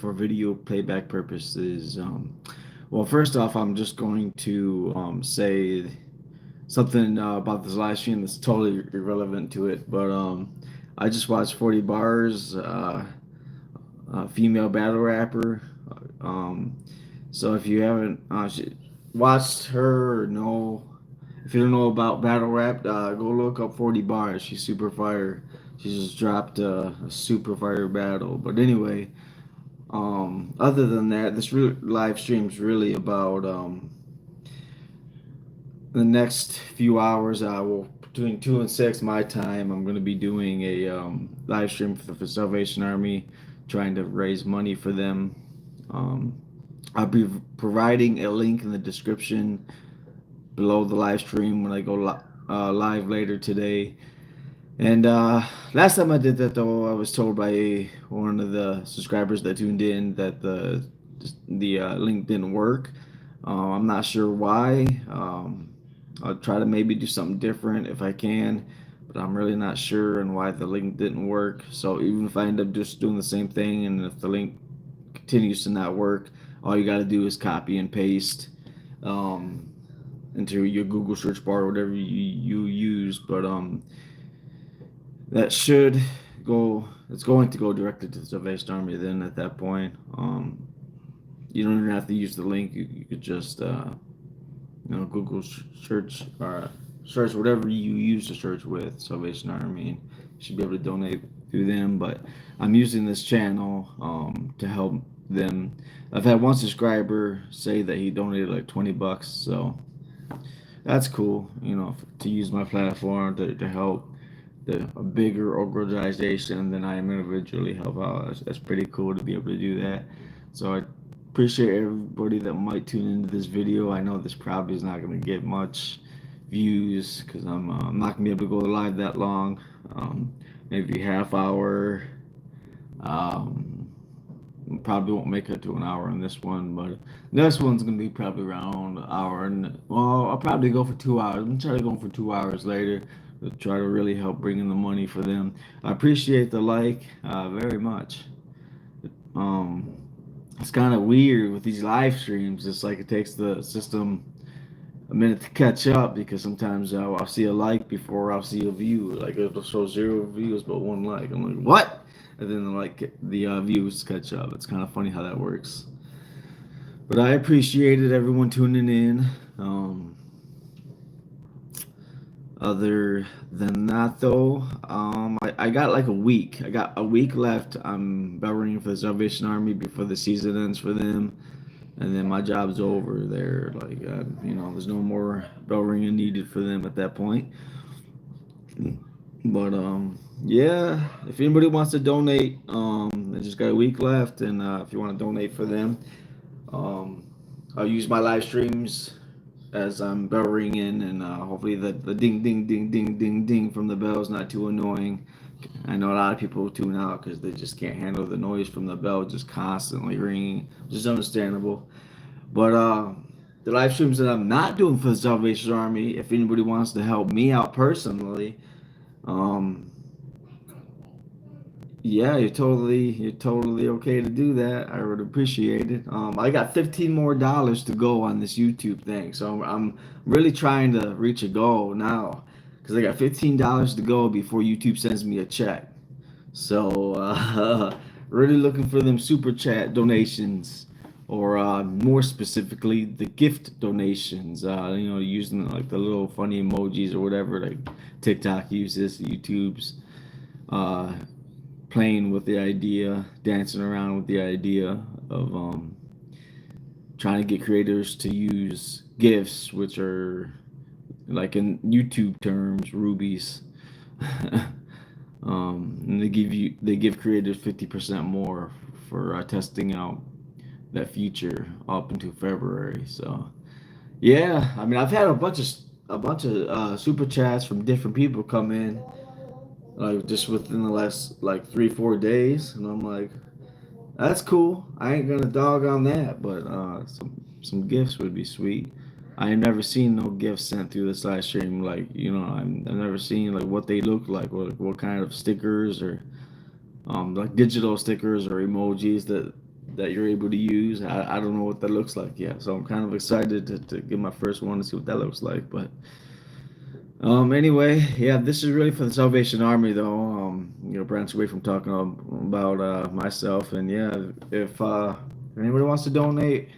for video playback purposes. Well, first off, I'm just going to say something about this live stream that's totally irrelevant to it. But I just watched 40 Bars, a female battle rapper. Um, so if you haven't watched her or know, if you don't know about battle rap, go look up 40 Bars. She's super fire. She just dropped a super fire battle. But anyway, other than that, this live stream is really about the next few hours. Well, between 2 and 6 my time, I'm going to be doing a live stream for Salvation Army, trying to raise money for them. Um, I'll be providing a link in the description below the live stream when I go live later today. And last time I did that, though, I was told by one of the subscribers that tuned in that the link didn't work. I'm not sure why. I'll try to maybe do something different if I can, but I'm really not sure on why the link didn't work. So even if I end up just doing the same thing, and if the link continues to not work, all you got to do is copy and paste um, into your Google search bar or whatever you use. But that should go. It's going to go directly to the Salvation Army. Then at that point, you don't even have to use the link. You could just Google search or search whatever you use to search with Salvation Army, and you should be able to donate through them. But I'm using this channel to help them. I've had one subscriber say that he donated like $20, so that's cool. To use my platform to help a bigger organization than I am individually help out. That's pretty cool to be able to do that. So I appreciate everybody that might tune into this video. I know this probably is not going to get much views because I'm not going to be able to go live that long. Maybe half hour. Probably won't make it to an hour on this one, but this one's going to be probably around an hour. And well, I'll probably go for 2 hours. I'm going to try to go for 2 hours later to try to really help bring in the money for them. I appreciate the like very much. Um, it's kind of weird with these live streams. It's like it takes the system a minute to catch up because sometimes I'll see a like before I'll see a view. Like it'll show 0 views but 1 like. I'm like, what? And then the views catch up. It's kind of funny how that works. But I appreciated everyone tuning in. Other than that, though, I got like a week. I got a week left. I'm bell ringing for the Salvation Army before the season ends for them, and then my job's over there. Like, there's no more bell ringing needed for them at that point. But yeah, if anybody wants to donate, I just got a week left, and if you want to donate for them, I'll use my live streams as I'm bell ringing, and hopefully the ding ding ding ding ding ding from the bell is not too annoying. I know a lot of people tune out because they just can't handle the noise from the bell just constantly ringing, which is understandable. But the live streams that I'm not doing for the Salvation Army, if anybody wants to help me out personally, um, yeah, you're totally okay to do that. I would appreciate it. I got $15 more to go on this YouTube thing, so I'm really trying to reach a goal now because I got $15 to go before YouTube sends me a check. So really looking for them super chat donations, or more specifically the gift donations. Using like the little funny emojis or whatever like TikTok uses, YouTube's. Uh, Playing with the idea, dancing around with the idea of trying to get creators to use gifts, which are like in YouTube terms, rubies. And they give creators 50% more for testing out that feature up until February. So yeah, I mean I've had a bunch of super chats from different people come in like just within the last like 3-4 days, and I'm like, that's cool. I ain't gonna dog on that, but some gifts would be sweet. I ain't never seen no gifts sent through this live stream. Like I've never seen like what they look like, what kind of stickers or like digital stickers or emojis that that you're able to use. I don't know what that looks like yet, so I'm kind of excited to get my first one to see what that looks like. But anyway, yeah, this is really for the Salvation Army, though. Branch away from talking about myself, and yeah, if anybody wants to donate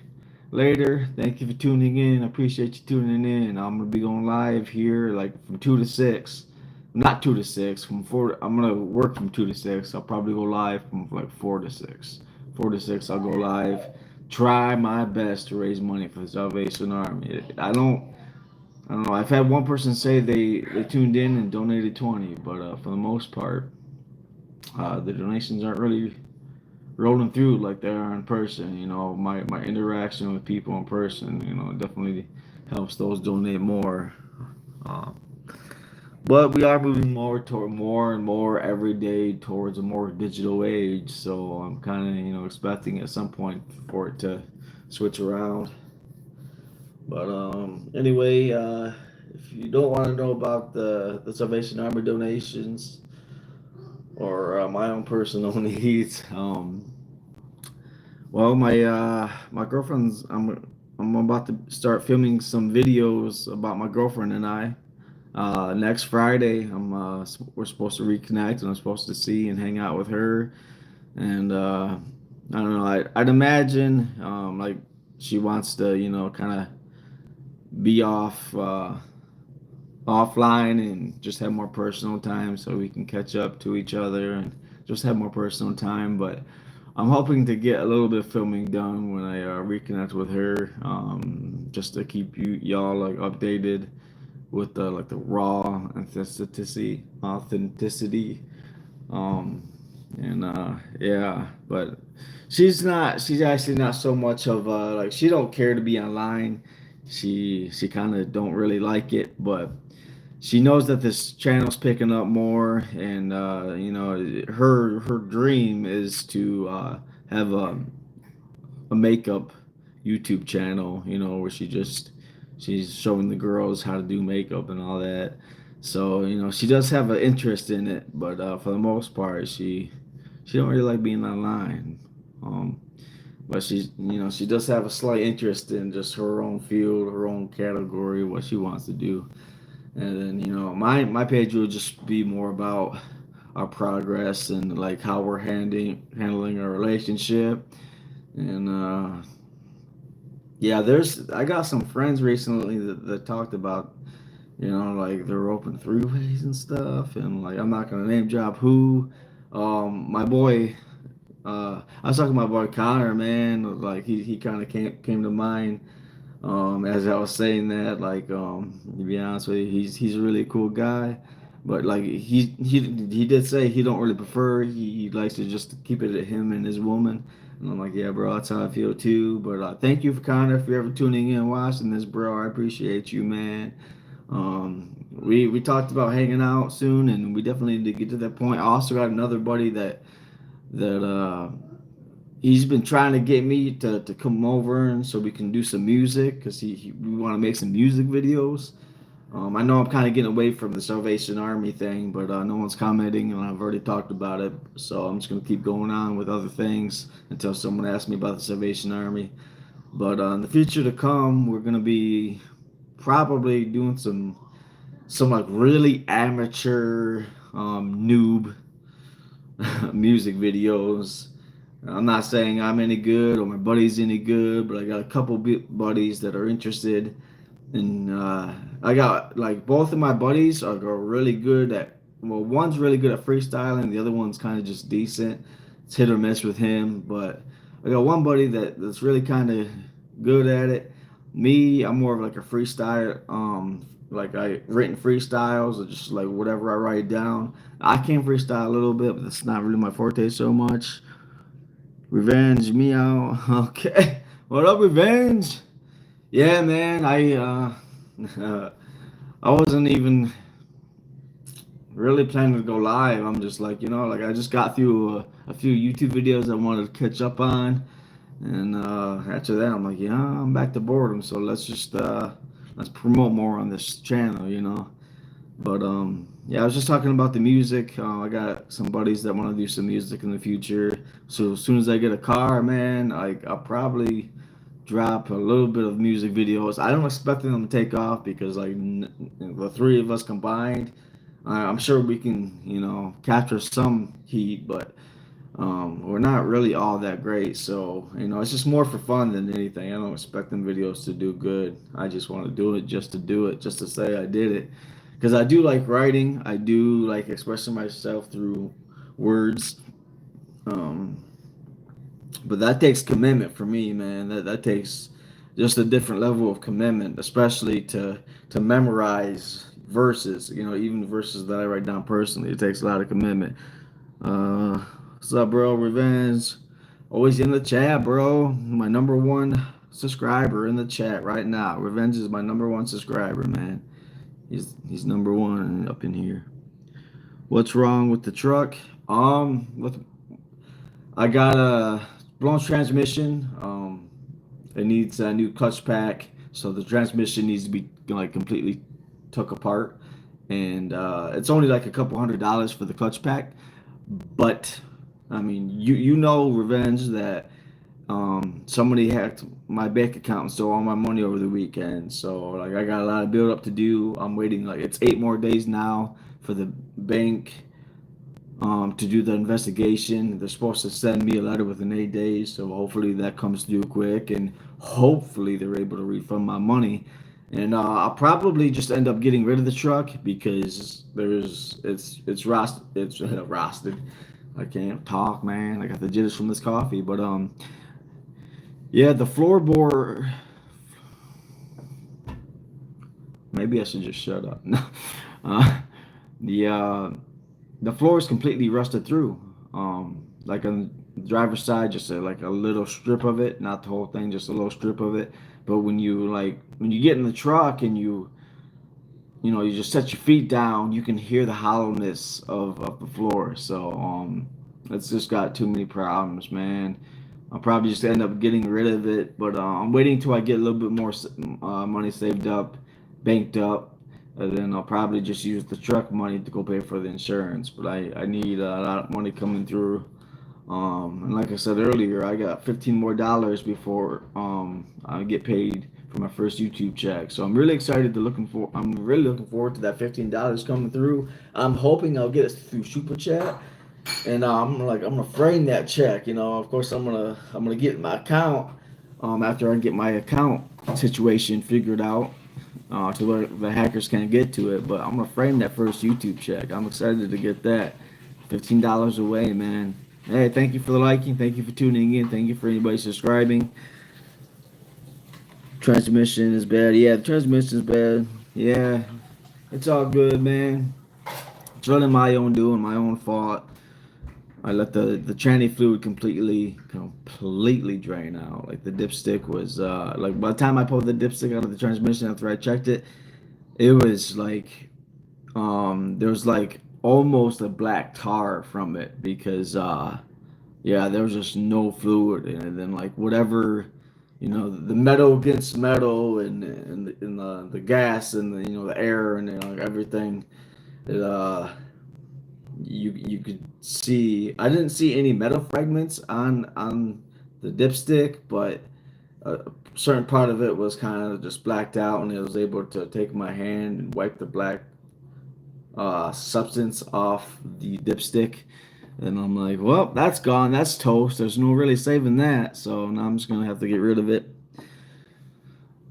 later, thank you for tuning in. I appreciate you tuning in. I'm gonna be going live here like from 2 to 6, not 2 to 6, from 4. I'm gonna work from 2 to 6. I'll probably go live from like 4 to 6. 4 to 6, I'll go live. Try my best to raise money for the Salvation Army. I don't know. I've had one person say they tuned in and donated 20, but for the most part, the donations aren't really rolling through like they are in person. My interaction with people in person, definitely helps those donate more. Um, but we are moving more toward more and more every day towards a more digital age. So I'm kind of expecting at some point for it to switch around. But anyway, if you don't want to know about the Salvation Army donations or my own personal needs, well, my girlfriend's I'm about to start filming some videos about my girlfriend and I. Next Friday, we're supposed to reconnect, and I'm supposed to see and hang out with her. And I don't know. I'd imagine like she wants to kind of be offline and just have more personal time so we can catch up to each other and just have more personal time. But I'm hoping to get a little bit of filming done when I reconnect with her, just to keep y'all like updated with the raw authenticity. Um, and yeah, but she's actually not so much of like she don't care to be online. She kind of don't really like it, but she knows that this channel's picking up more, and her dream is to have a makeup YouTube channel, where she's showing the girls how to do makeup and all that. So she does have an interest in it, but for the most part, she don't really like being online. Um, but she does have a slight interest in just her own field, her own category, what she wants to do. And then my page will just be more about our progress and like how we're handling our relationship. And yeah, I got some friends recently that talked about like they're open three ways and stuff, and like I'm not gonna name drop who. My boy, I was talking to my boy Connor, man. Like he kind of came to mind. As I was saying that, like, to be honest with you, he's a really cool guy, but like he did say he don't really prefer. He likes to just keep it at him and his woman. And I'm like, yeah, bro, that's how I feel too. But thank you for Connor if you're ever tuning in and watching this, bro. I appreciate you, man. We talked about hanging out soon, and we definitely need to get to that point. I also got another buddy that he's been trying to get me to come over and so we can do some music because we want to make some music videos. I know I'm kind of getting away from the Salvation Army thing, but no one's commenting, and I've already talked about it. So I'm just gonna keep going on with other things until someone asks me about the Salvation Army. But in the future to come, we're gonna be probably doing some like really amateur noob music videos. I'm not saying I'm any good or my buddy's any good, but I got a couple buddies that are interested. And I got like both of my buddies are really good at, well, one's really good at freestyling, the other one's kind of just decent. It's hit or miss with him, but I got one buddy that's really kind of good at it. Me, I'm more of like a freestyle, like I written freestyles or just like whatever I write down. I can freestyle a little bit, but that's not really my forte so much. Revenge, meow. Okay, what up, Revenge? Yeah, man. I wasn't even really planning to go live. I'm just like like I just got through a few YouTube videos I wanted to catch up on, and after that I'm like, I'm back to boredom. So let's promote more on this channel. But Yeah, I was just talking about the music. I got some buddies that want to do some music in the future. So as soon as I get a car, man, I'll probably drop a little bit of music videos. I don't expect them to take off because the three of us combined, I'm sure we can, capture some heat, but we're not really all that great. So, it's just more for fun than anything. I don't expect them videos to do good. I just want to do it just to do it, just to say I did it. Because I do like writing, I do like expressing myself through words. Um, but that takes commitment for me, man. That takes just a different level of commitment, especially to memorize verses. Even verses that I write down personally, it takes a lot of commitment. Uh, what's up, bro? Revenge. Always in the chat, bro. My number one subscriber in the chat right now. Revenge is my number one subscriber, man. He's number one up in here. What's wrong with the truck? With I got a blown transmission. It needs a new clutch pack, so the transmission needs to be like completely took apart, and it's only like a couple $100 for the clutch pack. But I mean, revenge that somebody hacked my bank account and stole all my money over the weekend. So like I got a lot of build up to do. I'm waiting like it's 8 more days now for the bank to do the investigation. They're supposed to send me a letter within 8 days, so hopefully that comes through quick, and hopefully they're able to refund my money. And I'll probably just end up getting rid of the truck because it's rust it's rusted. I can't talk, man. I got the jitters from this coffee, but yeah, the floorboard. Maybe I should just shut up. No, the the floor is completely rusted through. Like on the driver's side, just like a little strip of it, not the whole thing, just a little strip of it. But when you get in the truck and you just set your feet down, you can hear the hollowness of the floor. So it's just got too many problems, man. I'll probably just end up getting rid of it, but I'm waiting till I get a little bit more money saved up, banked up, and then I'll probably just use the truck money to go pay for the insurance. But I need a lot of money coming through. And like I said earlier, I got $15 more before I get paid for my first YouTube check. So I'm really looking forward to that $15 coming through. I'm hoping I'll get it through Super Chat, and I'm gonna frame that check. Of course I'm gonna get my account after I get my account situation figured out to where the hackers can't get to it. But I'm gonna frame that first YouTube check. I'm excited to get that. $15 away, man. Hey, thank you for the liking. Thank you for tuning in. Thank you for anybody subscribing. Transmission is bad. Yeah, the transmission is bad. Yeah, it's all good, man. It's really my own doing, my own fault. I let the tranny fluid completely drain out. Like the dipstick was like by the time I pulled the dipstick out of the transmission after I checked it, it was like there was like almost a black tar from it because yeah, there was just no fluid in it. And then like whatever, the metal against metal and the gas and the air and everything. It you could see. I didn't see any metal fragments on the dipstick, but a certain part of it was kind of just blacked out, and I was able to take my hand and wipe the black substance off the dipstick. And I'm like, well, that's gone. That's toast. There's no really saving that. So now I'm just gonna have to get rid of it.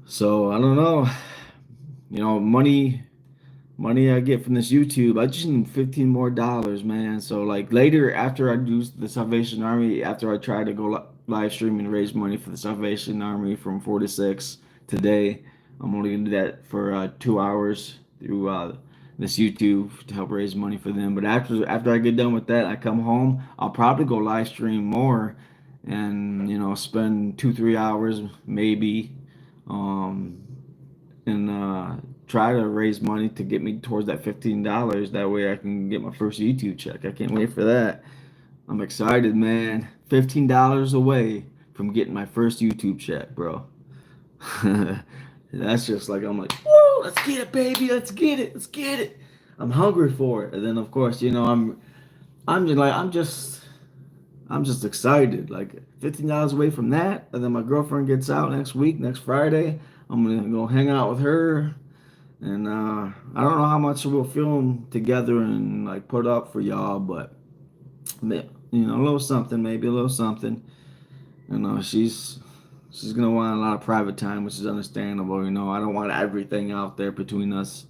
So I don't know. Money I get from this YouTube. I just need $15 more, man. So like later, after I do the Salvation Army, after I try to go live stream and raise money for the Salvation Army from 4 to 6 today, I'm only gonna do that for 2 hours through this YouTube to help raise money for them. But after I get done with that, I come home. I'll probably go live stream more, and spend 2 3 hours maybe, um, and try to raise money to get me towards that $15. That way I can get my first YouTube check. I can't wait for that. I'm excited, man. $15 away from getting my first YouTube check, bro. That's just like I'm like, whoa, let's get it, baby. Let's get it. Let's get it. I'm hungry for it. And then of course, I'm just like I'm just excited. Like $15 away from that, and then my girlfriend gets out next week, next Friday. I'm gonna go hang out with her, and I don't know how much we'll film together and like put up for y'all, but a little something, maybe a little something. She's gonna want a lot of private time, which is understandable. I don't want everything out there between us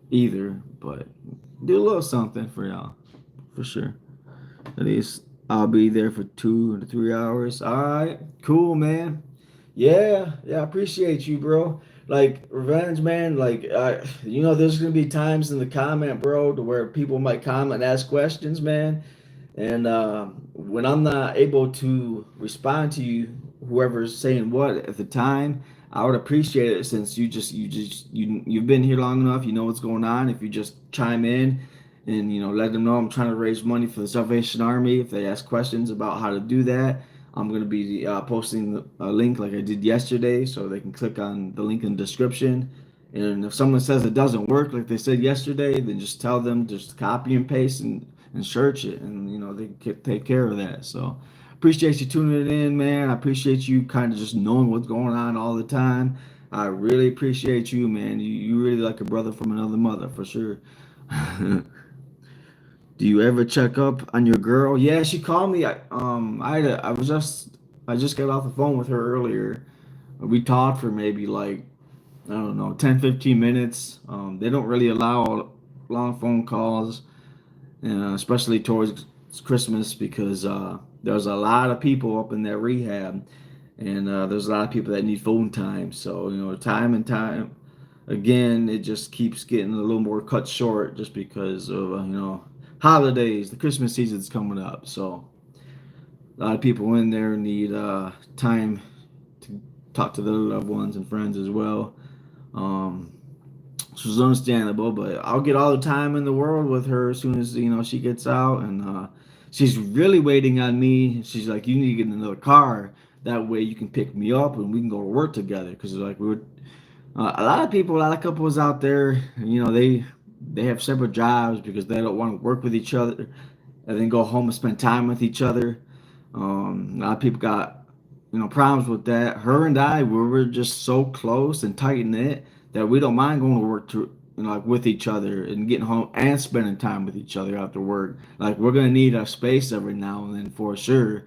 either, but do a little something for y'all, for sure. At least I'll be there for 2 to 3 hours. All right, cool, man. Yeah, I appreciate you, bro. Like revenge, man. There's gonna be times in the comment, bro, to where people might comment and ask questions, man. And when I'm not able to respond to you, whoever's saying what at the time, I would appreciate it since you've been here long enough. You know what's going on. If you just chime in and let them know I'm trying to raise money for the Salvation Army. If they ask questions about how to do that, I'm gonna be posting a link like I did yesterday, so they can click on the link in the description. And if someone says it doesn't work like they said yesterday, then just tell them just copy and paste and search it, and they can take care of that. So appreciate you tuning in, man. I appreciate you kind of just knowing what's going on all the time. I really appreciate you, man. You really like a brother from another mother for sure. Do you ever check up on your girl? Yeah, she called me. I just got off the phone with her earlier. We talked for maybe like I don't know 10, 15 minutes. They don't really allow long phone calls, especially towards Christmas because there's a lot of people up in that rehab, and there's a lot of people that need phone time. So time and time again, it just keeps getting a little more cut short just because of holidays. The Christmas season's coming up, so a lot of people in there need time to talk to their loved ones and friends as well. Um, so it's understandable, but I'll get all the time in the world with her as soon as she gets out, and she's really waiting on me. She's like, "You need to get another car. That way you can pick me up and we can go to work together." Because like we were a lot of people, a lot of couples out there, they have separate jobs because they don't want to work with each other and then go home and spend time with each other. A lot of people got problems with that. Her and I, we're just so close and tight knit that we don't mind going to work to like with each other and getting home and spending time with each other after work. Like we're gonna need our space every now and then for sure.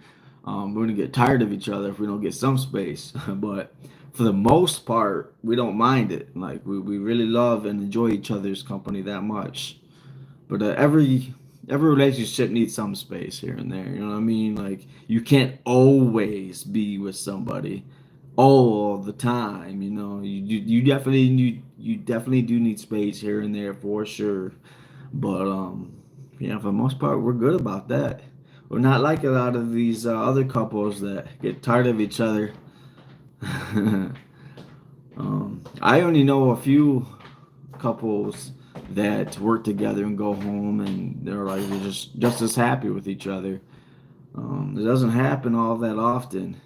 We're gonna get tired of each other if we don't get some space, but for the most part, we don't mind it. Like we really love and enjoy each other's company that much. But every relationship needs some space here and there. You know what I mean? Like you can't always be with somebody all the time. You definitely do need space here and there for sure. But for the most part, we're good about that. We're not like a lot of these other couples that get tired of each other. I only know a few couples that work together and go home and they're just as happy with each other. It doesn't happen all that often.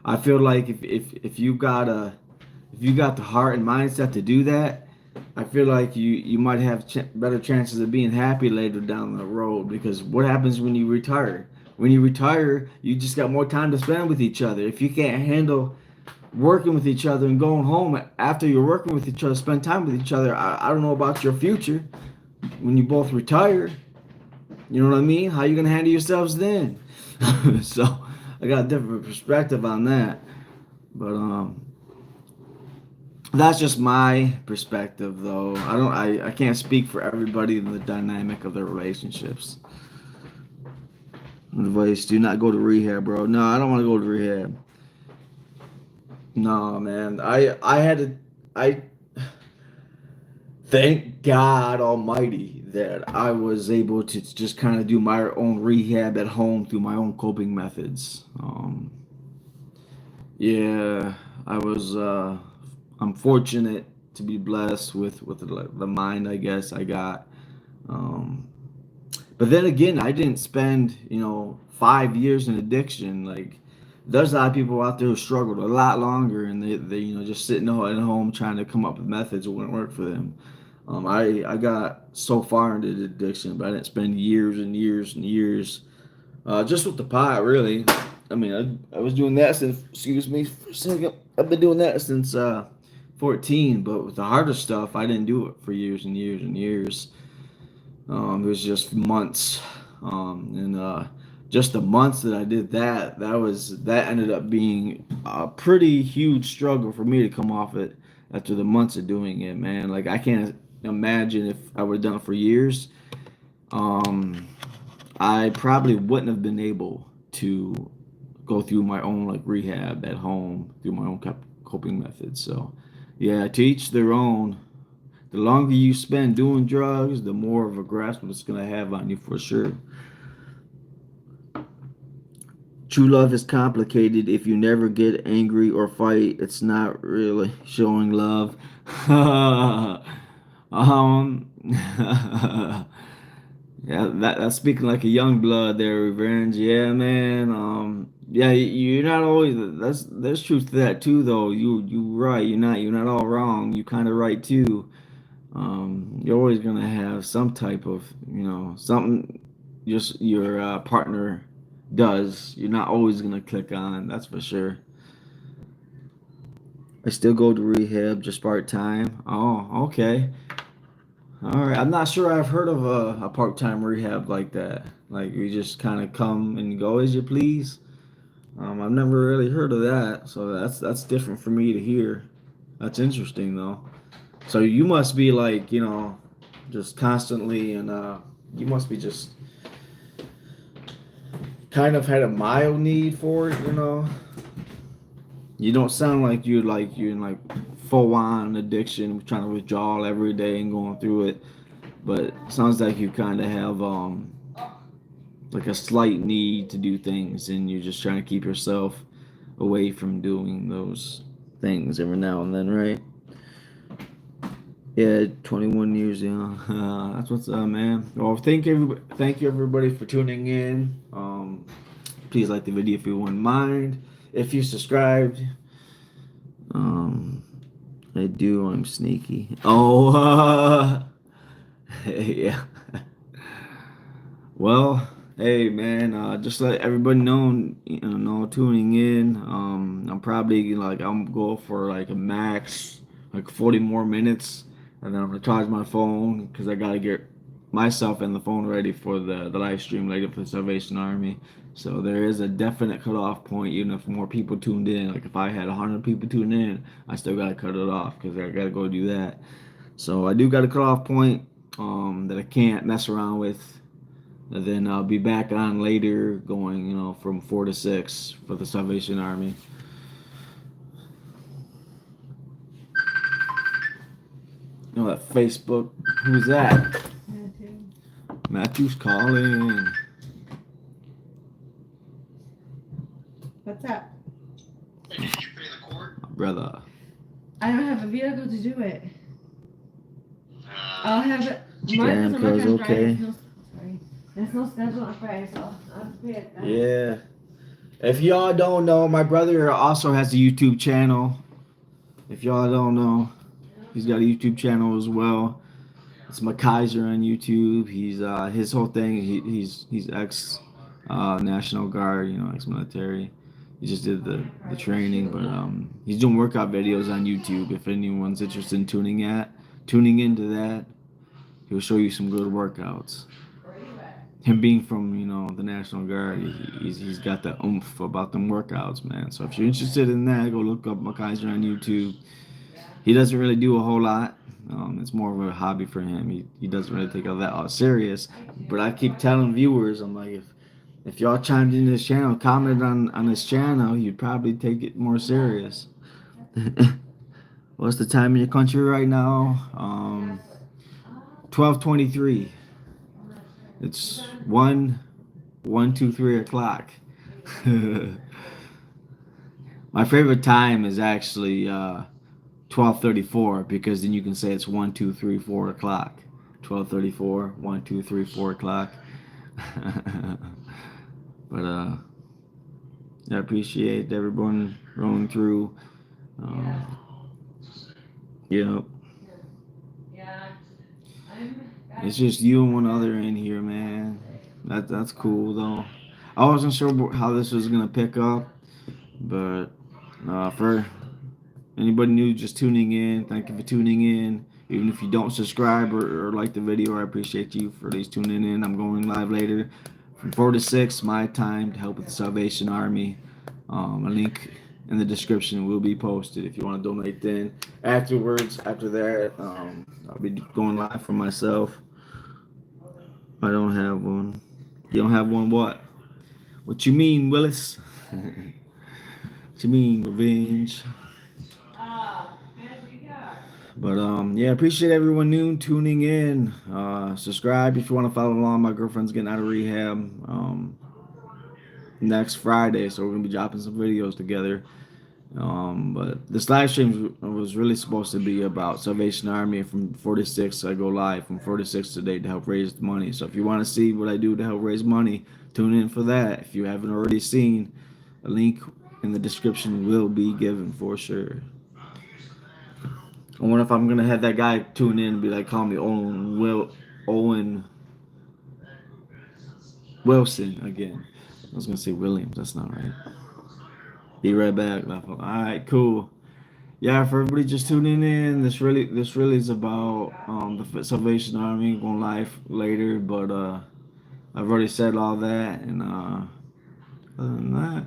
I feel like if you got the heart and mindset to do that, I feel like you might have better chances of being happy later down the road. Because what happens when you retire? When you retire, you just got more time to spend with each other. If you can't handle working with each other and going home after you're working with each other, spend time with each other. I don't know about your future when you both retire. You know what I mean? How you gonna handle yourselves then? So I got a different perspective on that. But that's just my perspective, though. I can't speak for everybody in the dynamic of their relationships. Advice: do not go to rehab, bro. No, I don't want to go to rehab. No, man. I had to. I thank God Almighty that I was able to just kind of do my own rehab at home through my own coping methods. Yeah, I was. I'm fortunate to be blessed with the mind. I guess I got. Um, but then again, I didn't spend 5 years in addiction. Like there's a lot of people out there who struggled a lot longer, and they just sitting at home trying to come up with methods that wouldn't work for them. I got so far into the addiction, but I didn't spend years and years and years just with the pot, really. I mean, I was doing that since, excuse me for a second. I've been doing that since 14, but with the harder stuff, I didn't do it for years and years and years. It was just months, and just the months that I did that, that ended up being a pretty huge struggle for me to come off it after the months of doing it, man. Like I can't imagine if I would have done it for years. Um, I probably wouldn't have been able to go through my own like rehab at home through my own coping methods. So, yeah, to each their own. The longer you spend doing drugs, the more of a grasp it's gonna have on you for sure. True love is complicated. If you never get angry or fight, it's not really showing love. Yeah, that's speaking like a young blood there, revenge. Yeah, man. Yeah, you're not always. There's truth to that too, though. You right. You're not all wrong. You kind of right too. You're always gonna have some type of something just your partner does. You're not always gonna click on. That's for sure. I still go to rehab just part time. Oh, okay. All right. I'm not sure I've heard of a part time rehab like that. Like you just kind of come and go as you please. I've never really heard of that, so that's different for me to hear. That's interesting though. So you must be like, just constantly and you must be just kind of had a mild need for it. You don't sound like you're in like full on addiction, trying to withdraw every day and going through it. But it sounds like you kind of have like a slight need to do things and you're just trying to keep yourself away from doing those things every now and then, right? Yeah, 21 years young. That's what's up, man. Well, thank you everybody for tuning in. Please like the video if you wouldn't mind. If you subscribed, um, I do. I'm sneaky. Oh, yeah. Well, hey man, just let everybody know tuning in. I'm probably like I'm going for like a max like 40 more minutes, and then I'm gonna charge my phone because I gotta get myself and the phone ready for the live stream later for the Salvation Army. So there is a definite cutoff point, even if more people tuned in. Like if I had 100 people tune in, I still gotta cut it off because I gotta go do that. So I do got a cutoff point that I can't mess around with. And then I'll be back on later, going, from 4 to 6 for the Salvation Army. That Facebook. Who's that? Matthew. Matthew's calling. What's up? Hey, did you pay the court? My brother. I don't have a vehicle to do it. Uh, I'll have it. Damn, cuz, okay. Sorry. There's no schedule on Friday, so I'll have to pay it. Yeah. If y'all don't know, my brother also has a YouTube channel. If y'all don't know, he's got a YouTube channel as well. It's McKaiser on YouTube. He's his whole thing. He's ex National Guard, ex military. He just did the training, but he's doing workout videos on YouTube. If anyone's interested in tuning into that, he'll show you some good workouts. Him being from the National Guard, he's got the oomph about them workouts, man. So if you're interested in that, go look up McKaiser on YouTube. He doesn't really do a whole lot. It's more of a hobby for him. He doesn't really take all that serious. But I keep telling viewers, I'm like, if y'all chimed in this channel, commented on this channel, you'd probably take it more serious. What's the time in your country right now? 12:23. It's 2, 3 o'clock. My favorite time is actually 12:34 because then you can say it's 1, 2, 3, 4 o'clock. 12:34, 1, 2, 3, 4 o'clock. But I appreciate everyone rolling through. Yeah. It's just you and one other in here, man. That's cool though. I wasn't sure how this was gonna pick up, but for anybody new just tuning in, thank you for tuning in. Even if you don't subscribe or like the video, I appreciate you for at least tuning in. I'm going live later from 4 to 6 my time to help with the Salvation Army. A link in the description will be posted if you want to donate then. Afterwards, after that, I'll be going live for myself. I don't have one. You don't have one what? What you mean, Willis? What you mean, revenge? But yeah, appreciate everyone new tuning in. Subscribe if you want to follow along. My girlfriend's getting out of rehab next Friday, so we're gonna be dropping some videos together. But this live stream was really supposed to be about Salvation Army. From 46, I go live from 46 today to help raise the money. So if you want to see what I do to help raise money, tune in for that. If you haven't already seen, a link in the description will be given for sure. I wonder if I'm gonna have that guy tune in and be like, call me Owen Wilson again. I was gonna say Williams. That's not right. Be right back. All right, cool. Yeah, for everybody just tuning in, this really is about the Salvation Army going live later, but I've already said all that, and other than that,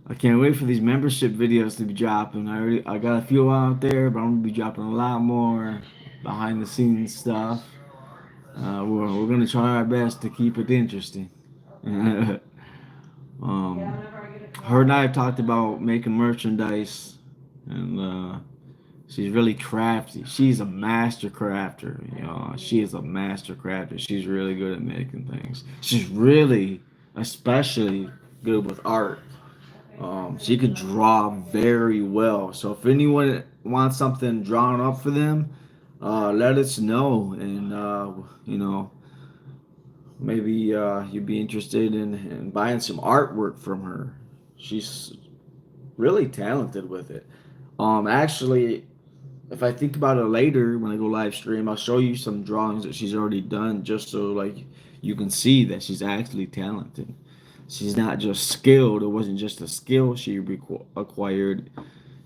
I can't wait for these membership videos to be dropping. I got a few out there, but I'm gonna be dropping a lot more behind the scenes stuff. We're gonna try our best to keep it interesting. Her and I talked about making merchandise, and she's really crafty. She's a master crafter. She is a master crafter. She's really good at making things. She's really, especially good with art. She could draw very well. So if anyone wants something drawn up for them, let us know, and maybe you'd be interested in buying some artwork from her. She's really talented with it. Actually, if I think about it later when I go live stream, I'll show you some drawings that she's already done, just so like you can see that she's actually talented. She's not just skilled. It wasn't just a skill she acquired.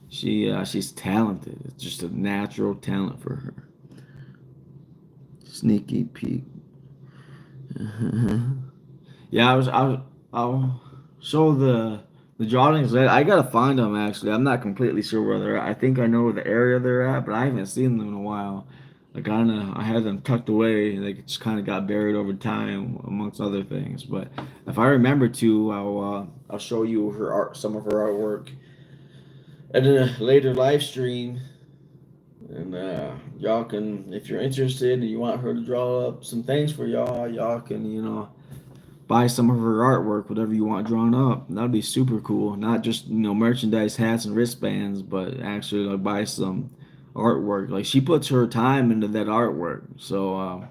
She's talented. It's just a natural talent for her. Sneaky peek. Yeah, I'll show the drawings. I gotta find them actually. I'm not completely sure where they're at. I think I know the area they're at, but I haven't seen them in a while. I had them tucked away, and they just kind of got buried over time, amongst other things. But if I remember to, I'll show you her art, some of her artwork, at a later live stream. And y'all can, if you're interested and you want her to draw up some things for y'all can, buy some of her artwork, whatever you want drawn up. That'd be super cool. Not just merchandise, hats, and wristbands, but actually like buy some artwork. Like she puts her time into that artwork. So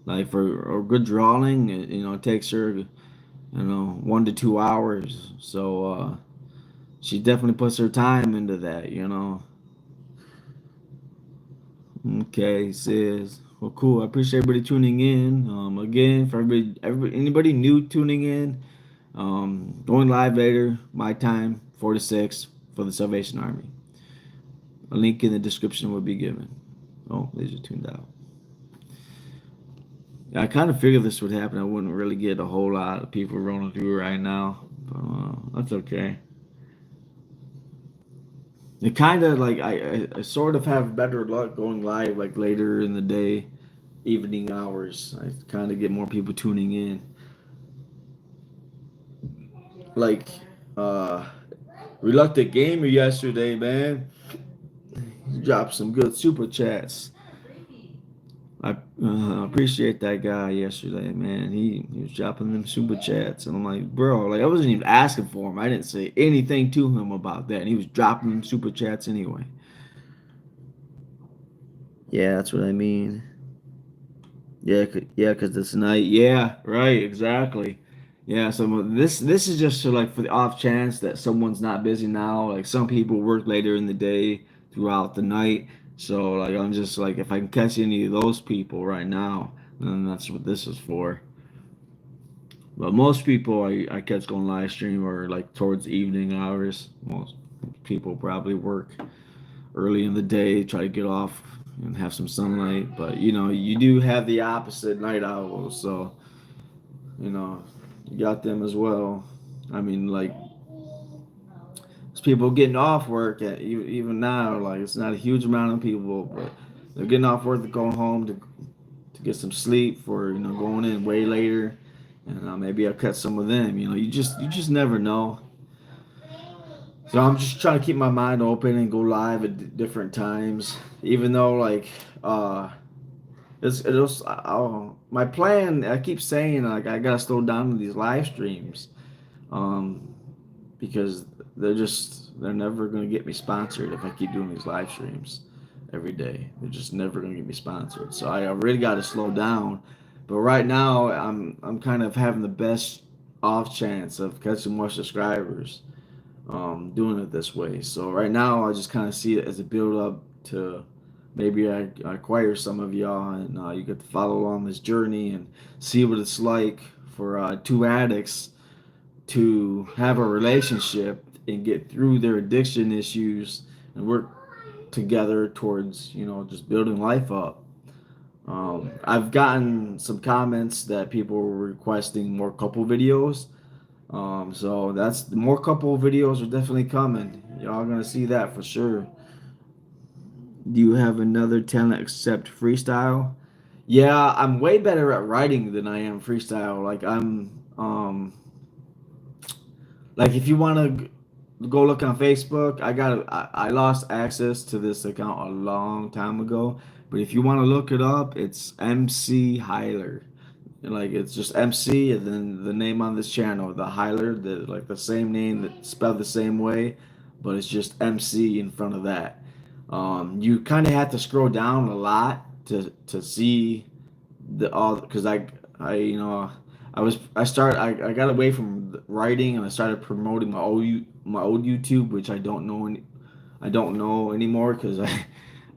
like for a good drawing, it takes her 1 to 2 hours. So she definitely puts her time into that. Okay, sis. Well, cool. I appreciate everybody tuning in. Again, for anybody new tuning in, going live later, my time, 4 to 6 for the Salvation Army. A link in the description will be given. Oh, they just tuned out. Yeah, I kind of figured this would happen. I wouldn't really get a whole lot of people rolling through right now, but that's okay. It kind of like I sort of have better luck going live like later in the day, evening hours. I kind of get more people tuning in. Like Reluctant Gamer yesterday, man. He dropped some good super chats. I appreciate that guy yesterday, man. He was dropping them super chats, and I'm like, bro, like I wasn't even asking for him. I didn't say anything to him about that, and he was dropping them super chats anyway. Yeah, that's what I mean. Yeah, yeah, because it's night. Yeah, right, exactly. Yeah, so this is just for the off chance that someone's not busy now. Like some people work later in the day throughout the night. So like I'm just like if I can catch any of those people right now, then that's what this is for. But most people I catch going live stream are like towards evening hours. Most people probably work early in the day, try to get off and have some sunlight. But you know, you do have the opposite night owls, so you know, you got them as well. I mean, like there's people getting off work at even now. Like it's not a huge amount of people, but they're getting off work to go home to get some sleep for going in way later, and maybe I'll catch some of them. You just never know. So I'm just trying to keep my mind open and go live at different times, even though like uh my plan. I keep saying like I gotta slow down with these live streams, um, because they're never gonna get me sponsored if I keep doing these live streams every day. They're just never gonna get me sponsored. So I really got to slow down. But right now I'm kind of having the best off chance of catching more subscribers, doing it this way. So right now I just kind of see it as a build up to maybe I acquire some of y'all, and you get to follow along this journey and see what it's like for two addicts to have a relationship and get through their addiction issues and work together towards just building life up. I've gotten some comments that people were requesting more couple videos. So that's more couple videos are definitely coming. Y'all gonna see that for sure. Do you have another talent except freestyle? Yeah, I'm way better at writing than I am freestyle. Like if you want to go look on Facebook, I lost access to this account a long time ago. But if you want to look it up, it's MC Highlure. Like it's just MC and then the name on this channel, the Highlure, the same name that spelled the same way, but it's just MC in front of that. You kind of have to scroll down a lot to see the all because I I got away from writing and I started promoting my old YouTube, which I don't know anymore because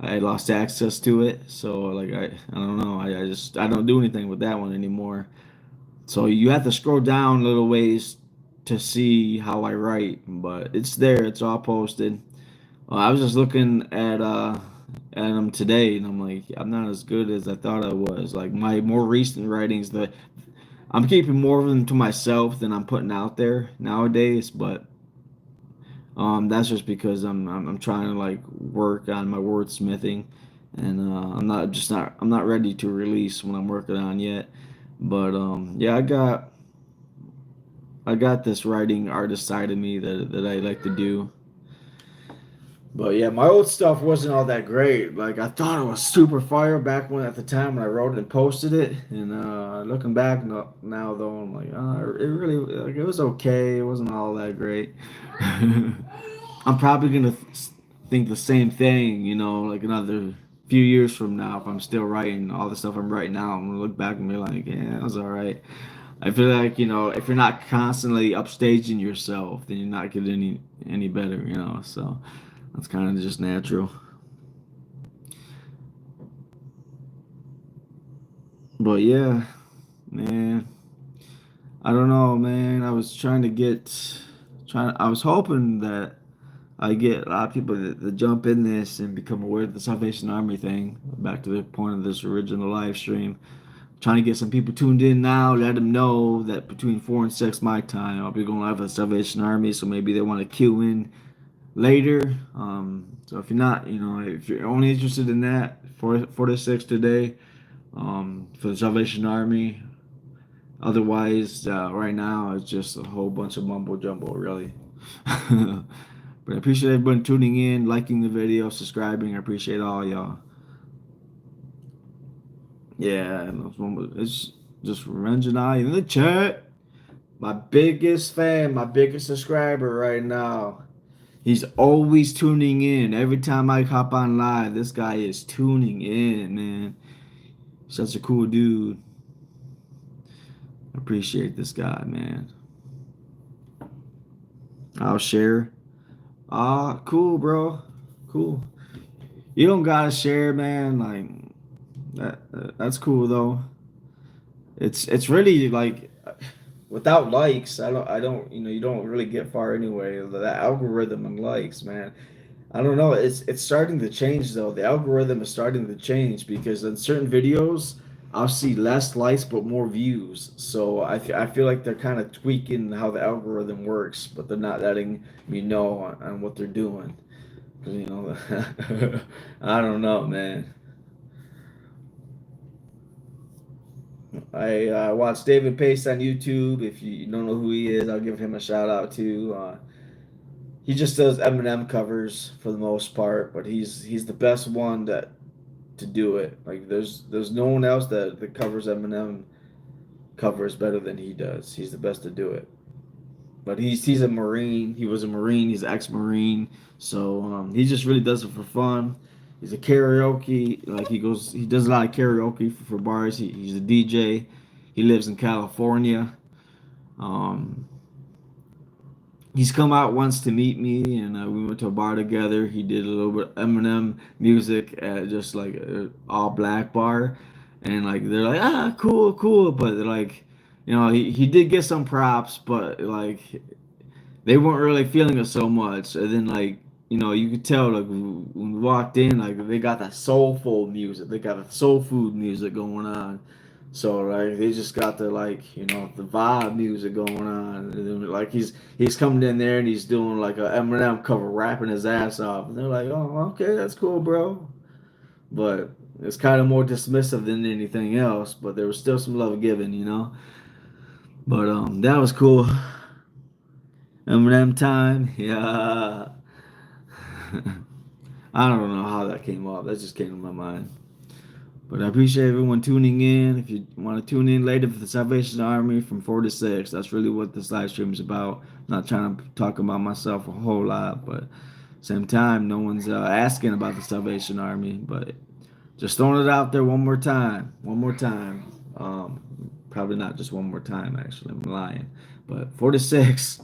I lost access to it. So like I don't know. I don't do anything with that one anymore. So you have to scroll down a little ways to see how I write, but it's there. It's all posted. I was just looking at them today, and I'm like, I'm not as good as I thought I was. Like my more recent writings, the I'm keeping more of them to myself than I'm putting out there nowadays. But that's just because I'm trying to like work on my wordsmithing, and I'm not ready to release what I'm working on yet. But yeah, I got this writing artist side of me that I like to do. But yeah, my old stuff wasn't all that great. Like I thought it was super fire back when at the time when I wrote it and posted it. And looking back now though, I'm like, it really like it was okay. It wasn't all that great. I'm probably gonna think the same thing, like another few years from now if I'm still writing all the stuff I'm writing now. I'm gonna look back and be like, yeah, it was all right. I feel like if you're not constantly upstaging yourself, then you're not getting any better. So that's kind of just natural. But yeah, man, I don't know, man. I was trying to trying. I was hoping that I get a lot of people that jump in this and become aware of the Salvation Army thing. Back to the point of this original live stream. Trying to get some people tuned in now. Let them know that between 4 and 6 my time, I'll be going live with the Salvation Army. So maybe they want to queue in later. So if you're not, if you're only interested in that, 4 to 6 today, for the Salvation Army. Otherwise, right now it's just a whole bunch of mumbo jumbo, really. But I appreciate everyone tuning in, liking the video, subscribing. I appreciate all y'all. Yeah, it's just Revenge and I in the chat. My biggest fan, my biggest subscriber right now. He's always tuning in. Every time I hop on live, this guy is tuning in, man. Such a cool dude. I appreciate this guy, man. I'll share. Ah, cool, bro. Cool. You don't gotta share, man. Like that's cool though. It's really like without likes, I don't you don't really get far anyway. The algorithm and likes, man. I don't know. It's starting to change though. The algorithm is starting to change because in certain videos I'll see less likes but more views. So I feel like they're kind of tweaking how the algorithm works, but they're not letting me know on what they're doing. You know, I don't know, man. I watch David Pace on YouTube. If you don't know who he is, I'll give him a shout out too. He just does Eminem covers for the most part, but he's the best one to do it. Like there's no one else that covers Eminem covers better than he does. He's the best to do it. But he's a Marine. He was a Marine. He's an ex-Marine. So he just really does it for fun. He's a karaoke. Like he does a lot of karaoke for bars. He's a DJ. He lives in California. Um, he's come out once to meet me, and we went to a bar together. He did a little bit of Eminem music at just like an all black bar, and like they're like, ah, cool, cool, but they're like, he did get some props, but like they weren't really feeling it so much. And then like you could tell like when we walked in, like they got that soulful music, they got the soul food music going on. So like they just got the like the vibe music going on. And then, like he's coming in there and he's doing like a Eminem cover, rapping his ass off. And they're like, oh, okay, that's cool, bro. But it's kind of more dismissive than anything else. But there was still some love given. But that was cool. Eminem time, yeah. I don't know how that came up. That just came to my mind. But I appreciate everyone tuning in. If you want to tune in later for the Salvation Army from 4 to 6, that's really what this live stream is about. I'm not trying to talk about myself a whole lot, but same time, no one's asking about the Salvation Army. But just throwing it out there one more time. One more time. Probably not just one more time, actually. I'm lying. But 4 to 6.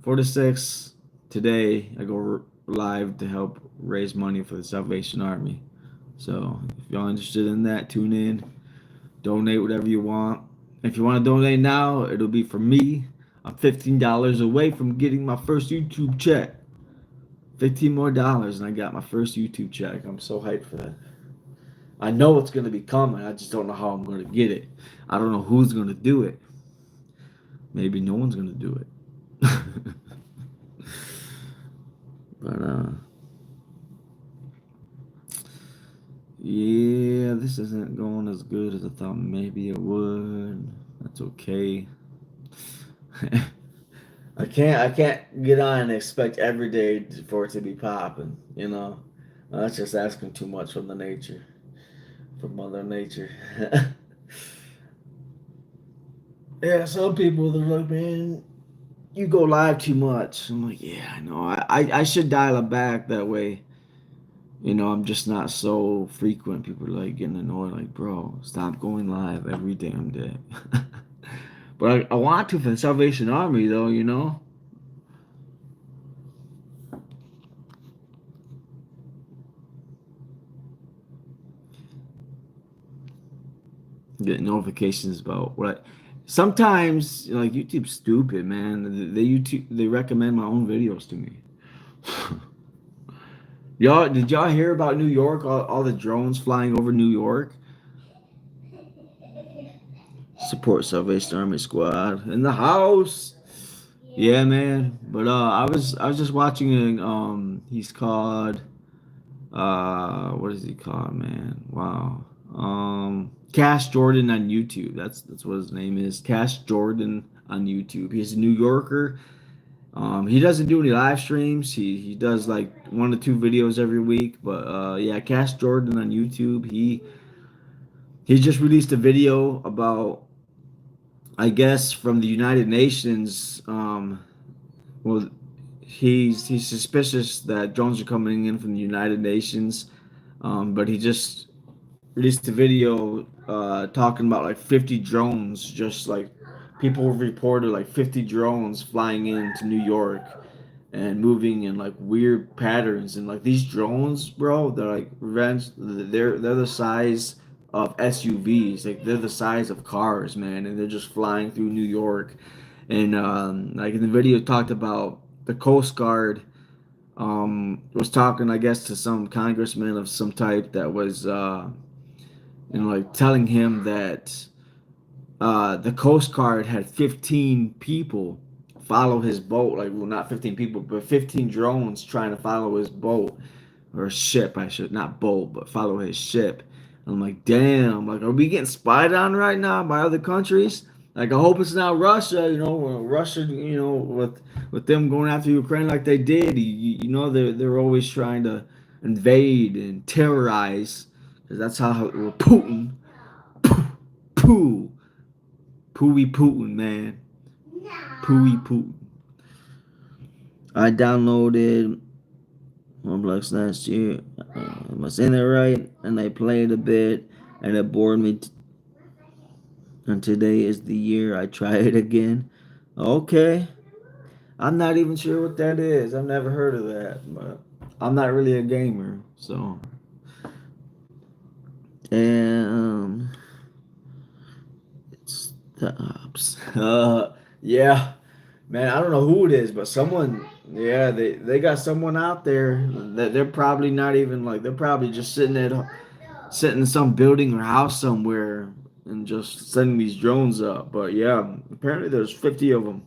4 to 6 today, I go live to help raise money for the Salvation Army. So if y'all interested in that, tune in. Donate whatever you want. If you want to donate now, it'll be for me. I'm $15 away from getting my first YouTube check. 15 more dollars and I got my first YouTube check. I'm so hyped for that. I know it's gonna be coming. I just don't know how I'm gonna get it. I don't know who's gonna do it. Maybe no one's gonna do it. But yeah, this isn't going as good as I thought maybe it would. That's okay. I can't get on and expect every day for it to be popping. That's just asking too much from from Mother Nature. Yeah, some people they're like, man, you go live too much. I'm like, yeah, I know. I should dial it back that way. I'm just not so frequent. People are like getting annoyed, like, bro, stop going live every damn day. But I want to for the Salvation Army, though. Get notifications about what sometimes like YouTube's stupid, man. They recommend my own videos to me. Did y'all hear about New York? All the drones flying over New York. Support Salvation Army Squad in the house. Yeah, man. But I was just watching he's called what is he called, man? Wow. Cash Jordan on YouTube. That's what his name is. Cash Jordan on YouTube. He's a New Yorker. He doesn't do any live streams. He does like 1 to 2 videos every week. But yeah, Cash Jordan on YouTube. He just released a video about, I guess, from the United Nations. Well, he's suspicious that drones are coming in from the United Nations. But he just released a video talking about like 50 drones, just like people reported like 50 drones flying into New York, and moving in like weird patterns. And like these drones, bro, they're like revenge. They're the size of SUVs. Like they're the size of cars, man, and they're just flying through New York. And like in the video, it talked about the Coast Guard was talking, I guess, to some congressman of some type that was, like telling him that the Coast Guard had 15 people follow his boat. Like, well, not 15 people, but 15 drones trying to follow his boat or ship. I should not boat, but follow his ship. And I'm like, damn. Like, are we getting spied on right now by other countries? Like, I hope it's not Russia. Russia. With them going after Ukraine like they did. They're always trying to invade and terrorize, because that's how Putin. Pooh. Pooey Putin, man. Pooey Putin. I downloaded Roblox last year. Am I saying that right? And I played a bit, and it bored me. And today is the year I try it again. Okay. I'm not even sure what that is. I've never heard of that, but I'm not really a gamer, so. And it's the ops. Yeah. Man, I don't know who it is, but someone, yeah, they got someone out there that they're probably not even like, they're probably just sitting in some building or house somewhere and just sending these drones up. But yeah, apparently there's 50 of them.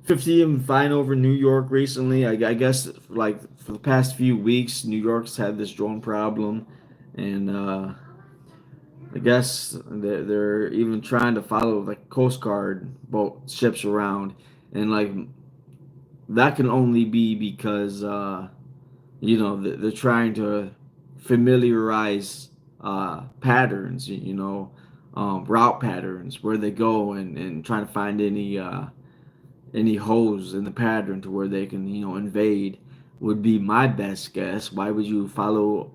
50 of them flying over New York recently. I guess like for the past few weeks, New York's had this drone problem, and I guess they're even trying to follow like Coast Guard boat ships around, and like that can only be because they're trying to familiarize patterns, route patterns where they go, and trying to find any holes in the pattern to where they can invade would be my best guess. Why would you follow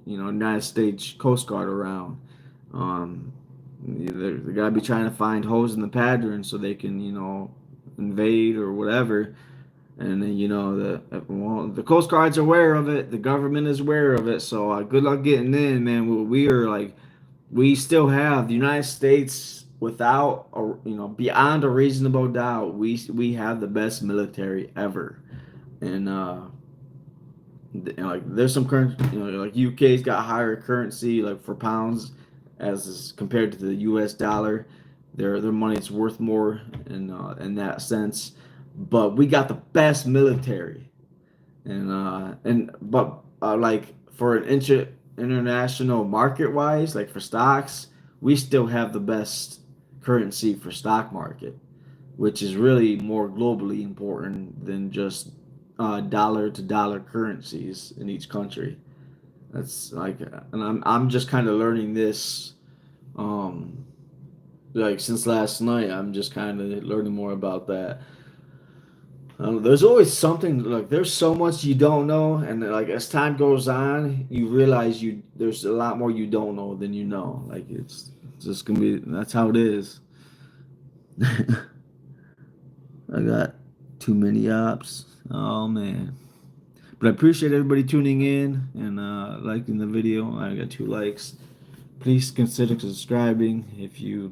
United States Coast Guard around? Um, they gotta be trying to find holes in the pattern so they can invade or whatever. And then the Coast Guard's aware of it. The government is aware of it. So good luck getting in, man. We are like, we still have the United States without beyond a reasonable doubt. We have the best military ever, and like there's some current, like UK's got higher currency like for pounds as is compared to the U.S. dollar. Their money's worth more in that sense, but we got the best military, but like for an international market wise, like for stocks, we still have the best currency for stock market, which is really more globally important than just dollar to dollar currencies in each country. That's like, and I'm just kind of learning this, um, like since last night. I'm just kind of learning more about that. There's always something, like there's so much you don't know, and like as time goes on, you realize there's a lot more you don't know than you know. Like it's just gonna be, that's how it is. I got too many ops. Oh man. But I appreciate everybody tuning in and liking the video. I got 2 likes. Please consider subscribing if you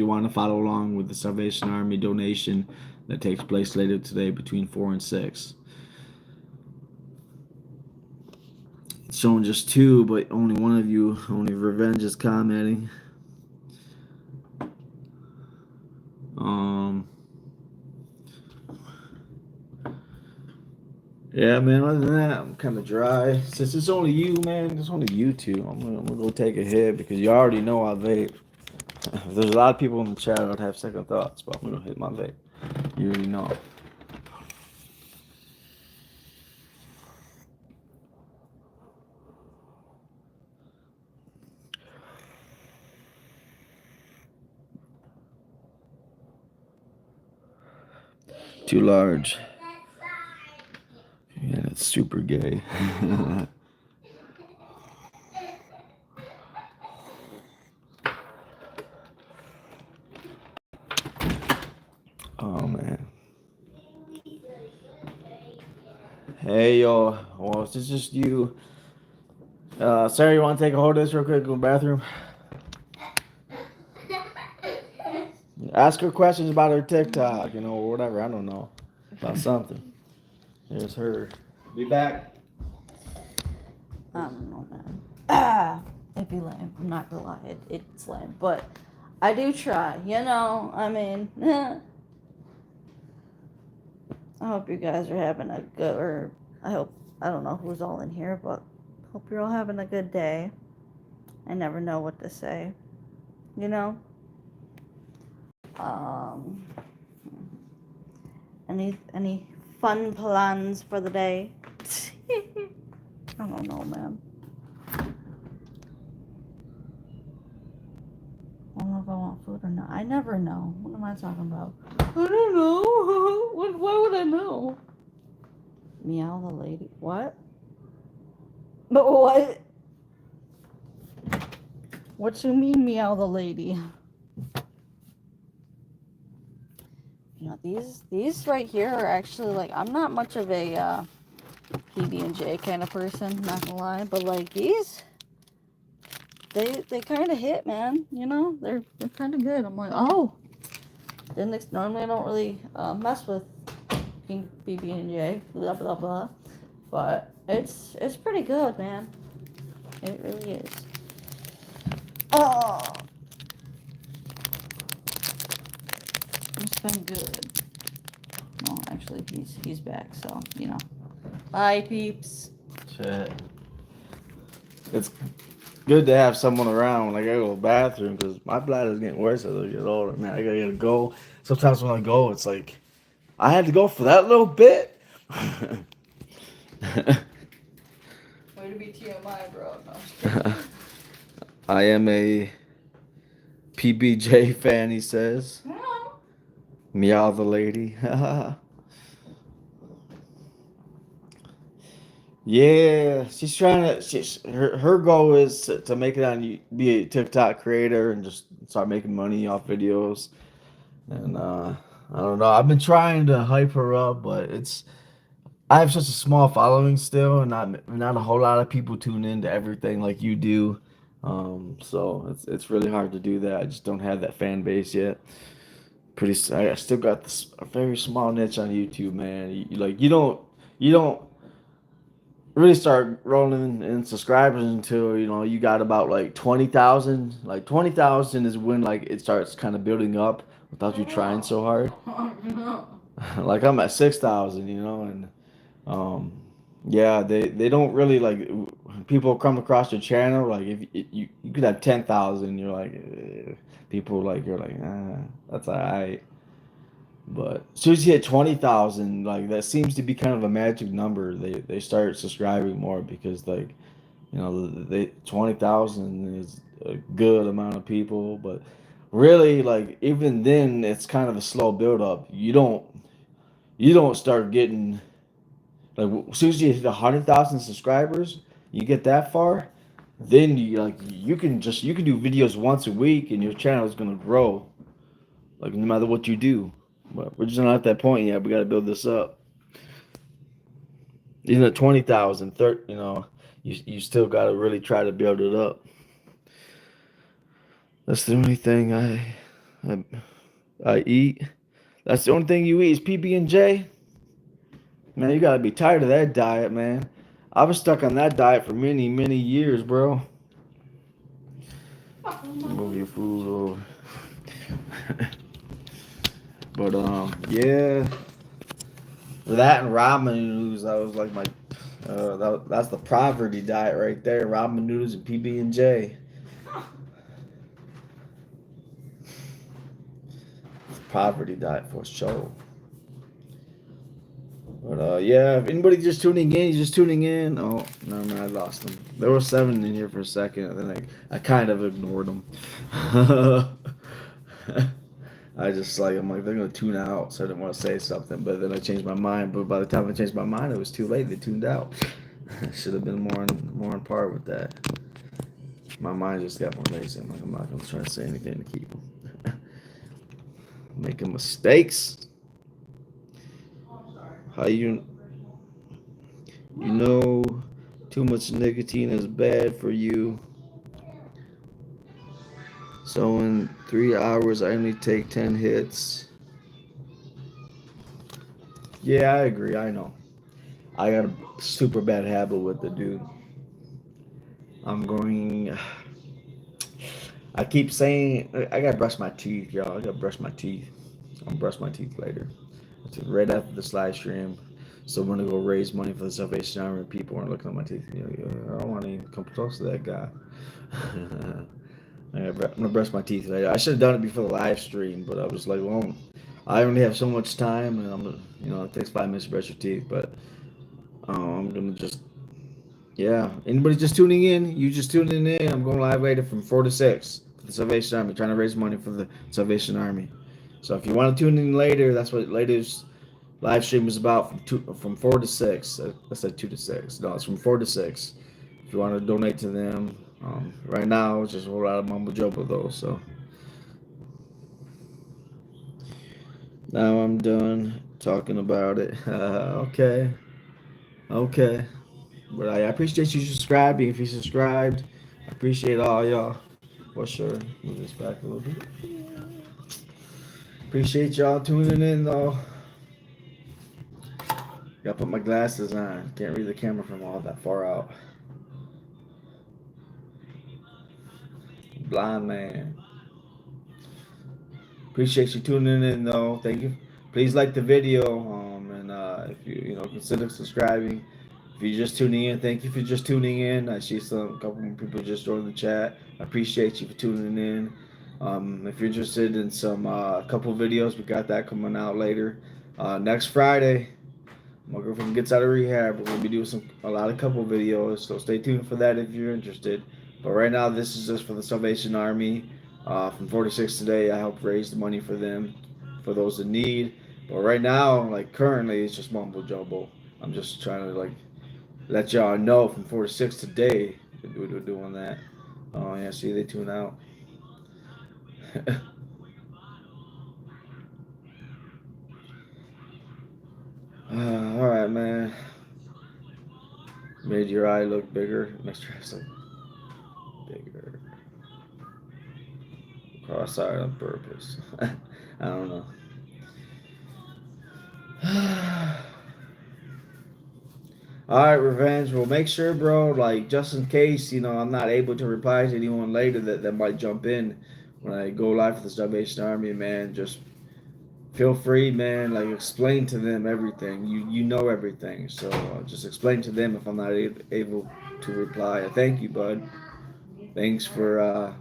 want to follow along with the Salvation Army donation that takes place later today between 4 and 6. It's showing just 2, but only one of you, only Revenge, is commenting. Yeah, man. Other than that, I'm kind of dry. Since it's only you, man, it's only you two. I'm gonna go take a hit because you already know I vape. If there's a lot of people in the chat, I'd have second thoughts, but I'm gonna hit my vape. You already know. Too large. Yeah, it's super gay. Oh man. Hey, yo. Well, is this just you? Sarah, you want to take a hold of this real quick? Go to the bathroom. Ask her questions about her TikTok, or whatever. I don't know. About something. Here's her. Be back. I don't know, man. Ah, it'd be lame. I'm not gonna lie, it's lame, but I do try. I mean, I hope you guys are having a good, or I don't know who's all in here, but hope you're all having a good day. I never know what to say, you know. Um, any fun plans for the day? I don't know, man. I don't know if I want food or not. I never know. What am I talking about? I don't know. Why would I know? Meow the lady. What? But what? What you mean, meow the lady? These right here are actually like, I'm not much of a PB&J kind of person, not gonna lie, but like these, they kind of hit, man. They're kind of good. I'm like, oh, normally I don't really mess with PB&J, blah blah blah, but it's pretty good, man. It really is. Oh, it's been good. No, actually, he's back, so Bye, peeps. Shit. It's good to have someone around when I gotta go to the bathroom because my bladder's getting worse as I get older, man. I gotta go. Sometimes when I go, it's like, I had to go for that little bit. Way to be TMI, bro. No. I am a PBJ fan, he says. No. Meow the lady. Yeah, she's trying to. Her goal is to make it be a TikTok creator and just start making money off videos. And I don't know. I've been trying to hype her up, but I have such a small following still, and not a whole lot of people tune into everything like you do. So it's really hard to do that. I just don't have that fan base yet. I still got a very small niche on YouTube, man. You don't really start rolling in subscribers until you got about like 20,000. Like 20,000 is when like it starts kind of building up without you trying so hard. Like I'm at 6,000, and yeah, they don't really like people come across your channel like if you could have 10,000, you're like people like you're like that's alright. But as soon as you hit 20,000, like that seems to be kind of a magic number. They start subscribing more because like they 20,000 is a good amount of people, but really like even then it's kind of a slow build up. You don't start getting like as soon as you hit 100,000 subscribers, you get that far, then you can do videos once a week and your channel is gonna grow like no matter what you do. But we're just not at that point yet. We got to build this up. Even at 20,000, you still got to really try to build it up. That's the only thing I eat. That's the only thing you eat is PB&J. Man, you got to be tired of that diet, man. I was stuck on that diet for many, many years, bro. Move your food over. But yeah. That and ramen noodles, that was like my that's the poverty diet right there. Ramen noodles and PB&J. Poverty diet for sure. But yeah, if anybody just tuning in, you're just tuning in. Oh no, man, I lost them. There were 7 in here for a second, and then I kind of ignored them. I'm like they're gonna tune out, so I didn't want to say something, but then I changed my mind. But by the time I changed my mind, it was too late. They tuned out. Should have been more on par with that. My mind just got more lazy. I'm not gonna try to say anything to keep them. Making mistakes. How you? You know, too much nicotine is bad for you. So in 3 hours, I only take 10 hits. Yeah, I agree. I know. I got a super bad habit with it, dude. I'm going. I keep saying I gotta brush my teeth, y'all. I gotta brush my teeth. I'll brush my teeth later. It's right after this live stream. So I'm gonna go raise money for the Salvation Army. People aren't looking at my teeth. I don't want to even come close to that guy. I'm gonna brush my teeth later. I should have done it before the live stream, but I was like, well, I only have so much time, and I'm gonna, it takes 5 minutes to brush your teeth. But I'm gonna just, yeah. Anybody just tuning in? You just tuning in? I'm going live later from 4 to 6 for the Salvation Army, trying to raise money for the Salvation Army. So if you want to tune in later, that's what later's live stream is about from 4 to 6. I said 2 to 6. No, it's from 4 to 6. If you want to donate to them, right now it's just a whole lot of mumbo jumbo though. So now I'm done talking about it. Okay, okay. But I appreciate you subscribing. If you subscribed, I appreciate all y'all. For sure. Move this back a little bit. Appreciate y'all tuning in though. Gotta put my glasses on. Can't read the camera from all that far out. Blind man. Appreciate you tuning in though. Thank you. Please like the video. And if you consider subscribing. If you're just tuning in, thank you for just tuning in. I see a couple more people just joined the chat. I appreciate you for tuning in. If you're interested in some couple videos, we got that coming out later. Next Friday, my girlfriend gets out of rehab. We're gonna be doing a lot of couple videos, so stay tuned for that if you're interested. But right now, this is just for the Salvation Army. From 46 today, I help raise the money for them, for those in need. But right now, like currently, it's just mumbo jumbo. I'm just trying to let y'all know from 4 to 6 today. We're doing that. Oh yeah, see they tune out. All right, man. Made your eye look bigger. Makes your eyes look bigger. Cross-eyed on purpose. I don't know. All right, Revenge. Well, make sure, bro. Just in case, I'm not able to reply to anyone later that might jump in when I go live for the Salvation Army, man. Just feel free, man. Explain to them everything. You know everything, so just explain to them if I'm not able to reply. Thank you, bud. Thanks for.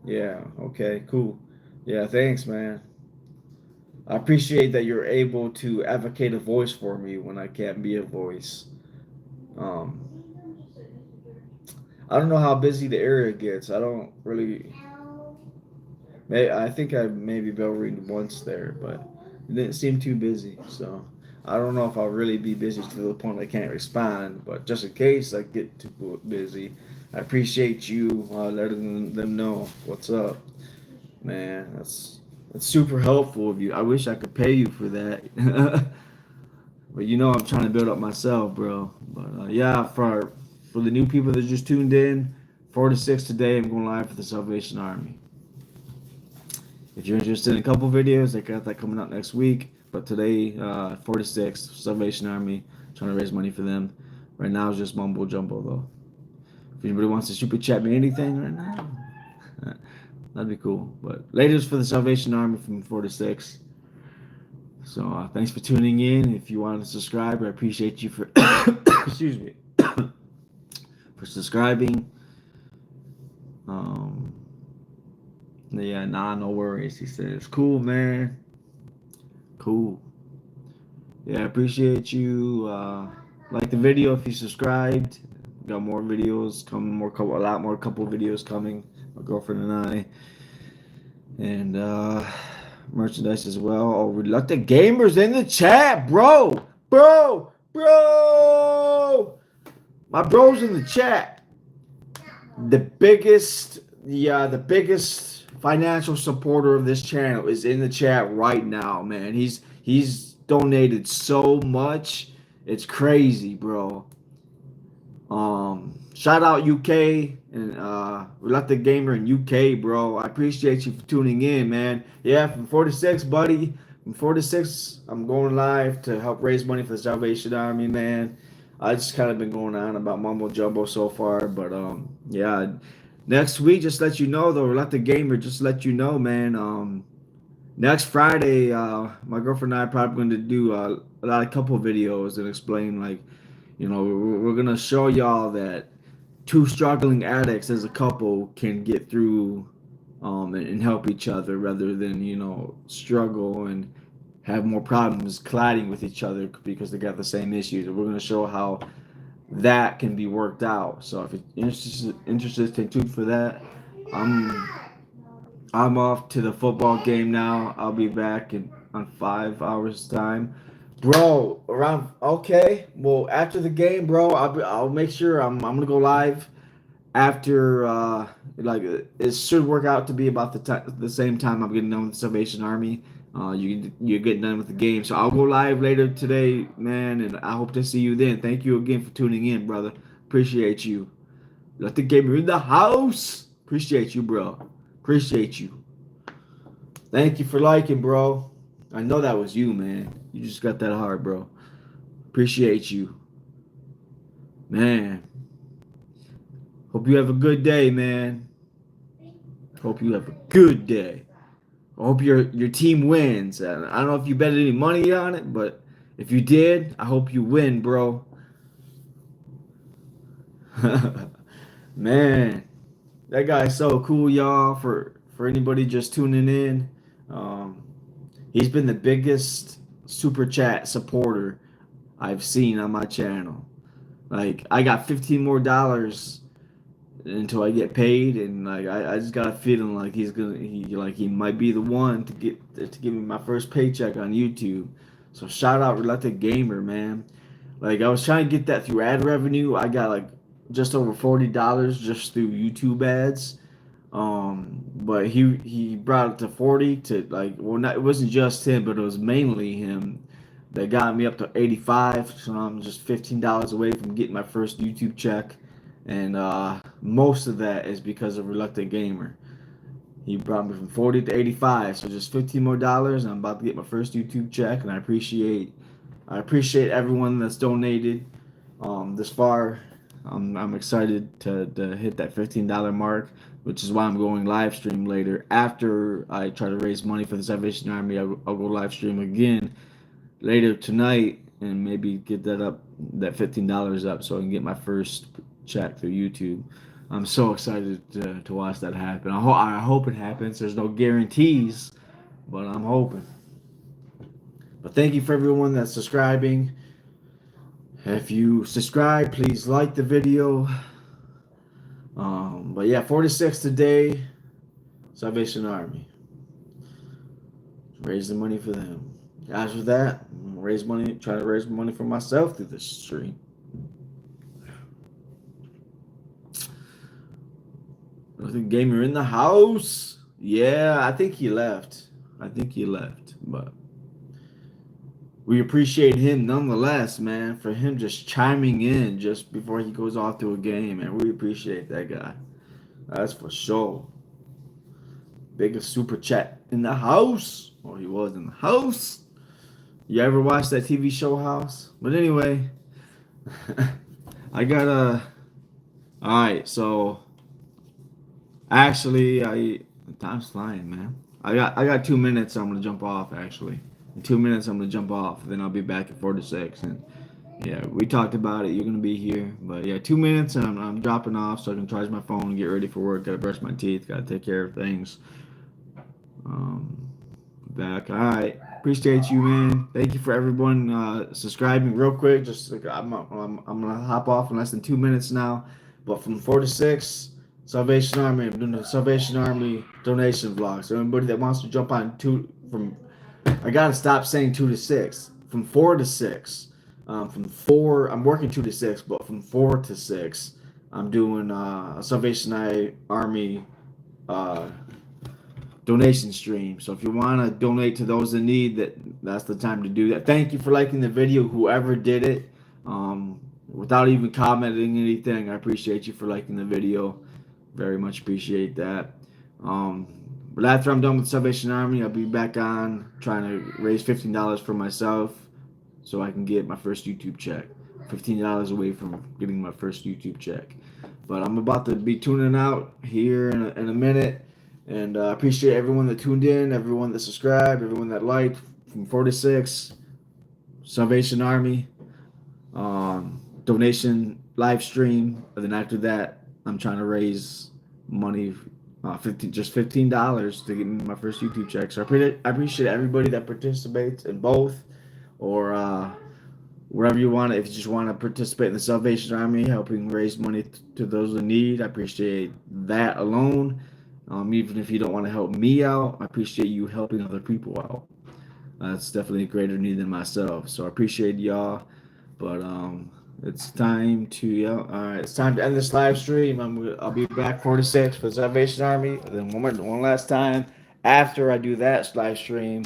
Yeah. Okay. Cool. Yeah. Thanks, man. I appreciate that you're able to advocate a voice for me when I can't be a voice. Um, I don't know how busy the area gets. I don't really. I think I maybe bell ring once there, but it didn't seem too busy. So I don't know if I'll really be busy to the point I can't respond. But just in case I get too busy, I appreciate you letting them know what's up, man. That's super helpful of you. I wish I could pay you for that. But I'm trying to build up myself, bro. But yeah, for the new people that just tuned in, 4 to 6 today, I'm going live for the Salvation Army. If you're interested in a couple videos, I got that coming out next week. But today, 4 to 6, Salvation Army, trying to raise money for them. Right now, it's just mumbo jumbo, though. If anybody wants to super chat me anything right now, that'd be cool. But later for the Salvation Army from 4 to 6. So thanks for tuning in. If you want to subscribe, I appreciate you for excuse me for subscribing. Yeah, no worries. He says, cool, man. Cool. Yeah, I appreciate you. Like the video if you subscribed. Got more videos coming, a lot more couple videos coming. My girlfriend and I. And merchandise as well. Oh, reluctant gamers in the chat, bro. My bro's in the chat. The biggest financial supporter of this channel is in the chat right now, man. He's donated so much. It's crazy, bro. Shout out UK and Reluctant Gamer in UK, bro. I appreciate you for tuning in, man. Yeah, from 46, buddy. From 46, I'm going live to help raise money for the Salvation Army, man. I just kind of been going on about mumbo jumbo so far, but yeah. Next week, just let you know though, Reluctant Gamer, just let you know, man. Next Friday, my girlfriend and I are probably going to do a lot of couple videos and explain like, we're gonna show y'all that two struggling addicts as a couple can get through and help each other rather than struggle and have more problems colliding with each other because they got the same issues. And we're gonna show how that can be worked out. So if you're interested, stay tuned for that. I'm I'm off to the football game now. I'll be back in on 5 hours time. Bro, around okay. Well, after the game, bro, I'll make sure I'm gonna go live after like it should work out to be about the same time I'm getting done with the Salvation Army. You're getting done with the game, so I'll go live later today, man, and I hope to see you then. Thank you again for tuning in, brother. Appreciate you. Let the gamer in the house. Appreciate you, bro. Appreciate you. Thank you for liking, bro. I know that was you, man. You just got that hard, bro. Appreciate you. Man. Hope you have a good day, man. Hope you have a good day. I hope your team wins. I don't know if you bet any money on it, but if you did, I hope you win, bro. Man, that guy's so cool, y'all. For anybody just tuning in, he's been the biggest super chat supporter I've seen on my channel. Like I got $15 more until I get paid, and like I just got a feeling like he might be the one to give me my first paycheck on YouTube. So shout out Reluctant Gamer, man. Like I was trying to get that through ad revenue. I got like just over $40 just through YouTube ads. But he brought it to 40 to like not it wasn't just him, but it was mainly him that got me up to 85. So I'm just $15 away from getting my first YouTube check. And most of that is because of Reluctant Gamer. He brought me from 40 to 85, so just $15 more, and I'm about to get my first YouTube check. And I appreciate everyone that's donated this far. I'm excited to hit that $15 mark, which is why I'm going live stream later. After I try to raise money for the Salvation Army, I'll go live stream again later tonight and maybe get that $15 up so I can get my first check through YouTube. I'm so excited to watch that happen. I hope it happens. There's no guarantees, but I'm hoping. But thank you for everyone that's subscribing. If you subscribe, please like the video. But yeah, 46 today, Salvation Army. Raise the money for them. After that, try to raise money for myself through this stream. The gamer in the house. Yeah, I think he left. But we appreciate him nonetheless, man, for him just chiming in just before he goes off to a game, and we appreciate that guy. That's for sure. Biggest super chat in the house. Or he was in the house. You ever watch that TV show House? But anyway, I got alright, so actually time's flying, man. I got 2 minutes, so I'm gonna jump off actually. In 2 minutes I'm gonna jump off, then I'll be back at 46. And yeah, we talked about it, you're gonna be here. But yeah, 2 minutes and I'm dropping off so I can charge my phone and get ready for work. Gotta brush my teeth, gotta take care of things. Back. Alright. Appreciate you, man. Thank you for everyone subscribing. Real quick, just like I'm gonna hop off in less than 2 minutes now. But from 4 to 6, Salvation Army. I'm doing the Salvation Army donation vlog. So anybody that wants to jump on I gotta stop saying 2 to 6. From 4 to 6. From 4, I'm working 2 to 6, but from 4 to 6, I'm doing a Salvation Army donation stream. So if you want to donate to those in need, that's the time to do that. Thank you for liking the video, whoever did it. without even commenting anything. I appreciate you for liking the video. Very much appreciate that. But after I'm done with Salvation Army, I'll be back on trying to raise $15 for myself so I can get my first YouTube check. $15 away from getting my first YouTube check. But I'm about to be tuning out here in a minute. And I appreciate everyone that tuned in, everyone that subscribed, everyone that liked from 46, Salvation Army, donation live stream. And then after that, I'm trying to raise money, $15 to get me my first YouTube check. So I appreciate everybody that participates in both, or wherever you want. If you just want to participate in the Salvation Army, helping raise money to those in need, I appreciate that alone. Even if you don't want to help me out, I appreciate you helping other people out. That's definitely a greater need than myself. So I appreciate y'all. But it's time to all right. It's time to end this live stream. I'll be back 46 for the Salvation Army. And then one last time after I do that live stream,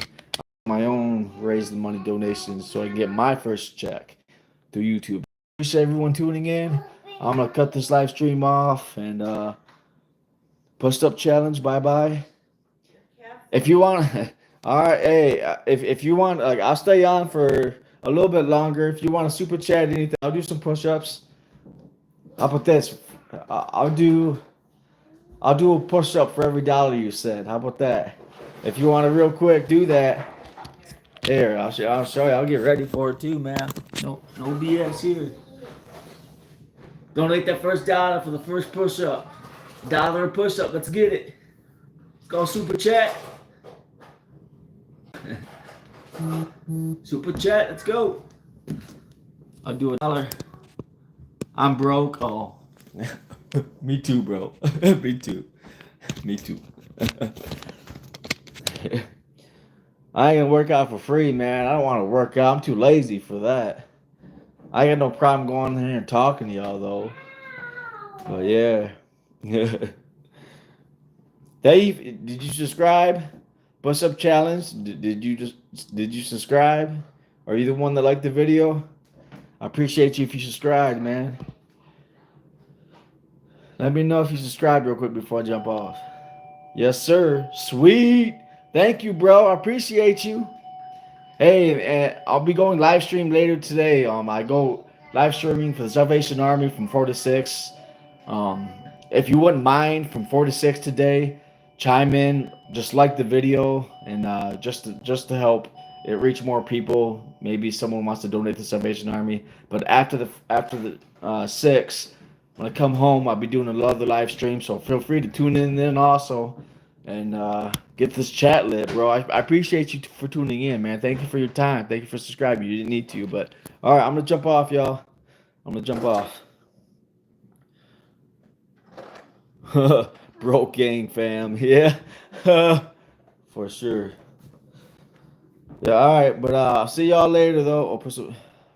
my own raise the money donations so I can get my first check through YouTube. Appreciate everyone tuning in. I'm gonna cut this live stream off and push up challenge. Bye bye. If you want, all right. Hey, if you want, like, I'll stay on for a little bit longer. If you want to super chat anything, I'll do some push ups. How about this? I'll do a push up for every dollar you said. How about that? If you want to real quick do that. There, I'll show you. I'll get ready for it too, man. No BS here. Donate that first dollar for the first push up. Dollar push up. Let's get it. Let's go super chat. Super chat. Let's go. I'll do $1. I'm broke. Oh, me too, bro. Me too. Me too. I ain't gonna work out for free, man. I don't want to work out. I'm too lazy for that. I got no problem going in here and talking to y'all though. But yeah. Dave, did you subscribe? Push up challenge. Did you subscribe? Are you the one that liked the video? I appreciate you if you subscribed, man. Let me know if you subscribed real quick before I jump off. Yes, sir. Sweet. Thank you, bro. I appreciate you. Hey, and I'll be going live stream later today. I go live streaming for the Salvation Army from 4 to 6. If you wouldn't mind, from 4 to 6 today, chime in, just like the video, and just to help it reach more people. Maybe someone wants to donate to the Salvation Army. But after the 6, when I come home, I'll be doing another live stream. So feel free to tune in then also. And get this chat lit, bro. I appreciate you for tuning in, man. Thank you for your time. Thank you for subscribing. You didn't need to, but all right, I'm gonna jump off, y'all. I'm gonna jump off. Broke gang fam, yeah, for sure. Yeah, all right, but I'll see y'all later though. All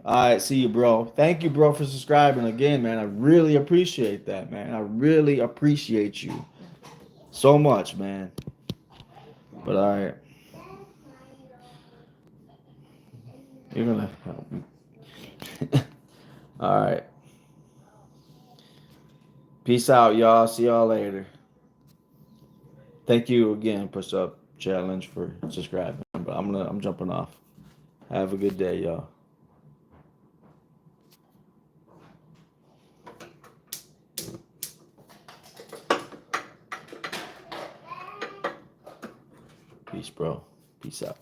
right, see you, bro. Thank you, bro, for subscribing again, man. I really appreciate that, man. I really appreciate you so much, man. But all right, you're gonna help me. All right, peace out, y'all. See y'all later. Thank you again, Push Up Challenge, for subscribing. But I'm jumping off. Have a good day, y'all. Peace, bro. Peace out.